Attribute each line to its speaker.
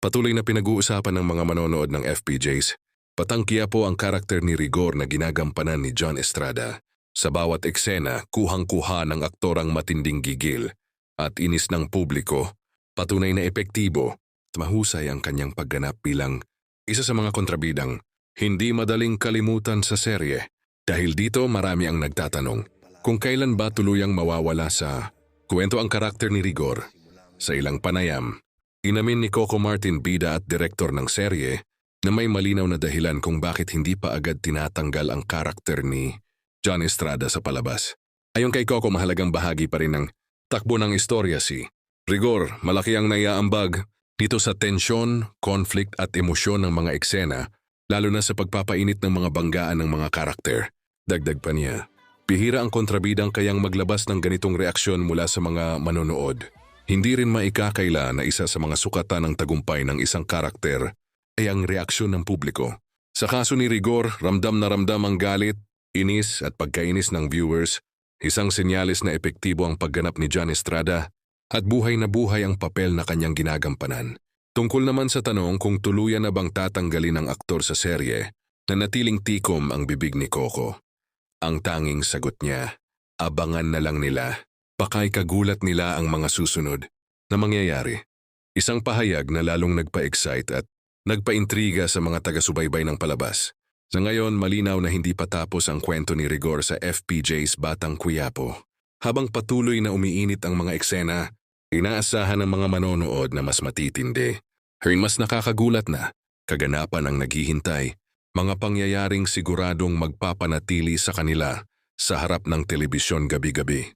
Speaker 1: Patuloy na pinag-uusapan ng mga manonood ng FPJs. Patangkiya po ang karakter ni Rigor na ginagampanan ni John Estrada. Sa bawat eksena, kuhang-kuha ng aktor ang matinding gigil at inis ng publiko. Patunay na epektibo at mahusay ang kanyang pagganap bilang isa sa mga kontrabidang hindi madaling kalimutan sa serye. Dahil dito marami ang nagtatanong kung kailan ba tuluyang mawawala sa kwento ang karakter ni Rigor. Sa ilang panayam, inamin ni Coco Martin, bida at direktor ng serye, na may malinaw na dahilan kung bakit hindi pa agad tinatanggal ang karakter ni John Estrada sa palabas. Ayon kay Coco, mahalagang bahagi pa rin ng takbo ng istorya si Rigor. Malaki ang naiaambag dito sa tensyon, conflict at emosyon ng mga eksena, lalo na sa pagpapainit ng mga banggaan ng mga karakter. Dagdag pa niya, bihira ang kontrabidang kayang maglabas ng ganitong reaksyon mula sa mga manonood. Hindi rin maikakaila na isa sa mga sukatan ng tagumpay ng isang karakter ay ang reaksyon ng publiko. Sa kaso ni Rigor, ramdam na ramdam ang galit, inis at pagkainis ng viewers, isang senyales na epektibo ang pagganap ni John Estrada at buhay na buhay ang papel na kanyang ginagampanan. Tungkol naman sa tanong kung tuluyan na bang tatanggalin ang aktor sa serye, nanatiling tikom ang bibig ni Coco. Ang tanging sagot niya, abangan na lang nila. Pakay kagulat nila ang mga susunod na mangyayari. Isang pahayag na lalong nagpa-excite at nagpa-intriga sa mga taga-subaybay ng palabas. Sa ngayon, malinaw na hindi pa tapos ang kwento ni Rigor sa FPJ's Batang Quiapo. Habang patuloy na umiinit ang mga eksena, inaasahan ng mga manonood na mas matitindi. Mas nakakagulat na kaganapan ang naghihintay, mga pangyayaring siguradong magpapanatili sa kanila sa harap ng telebisyon gabi-gabi.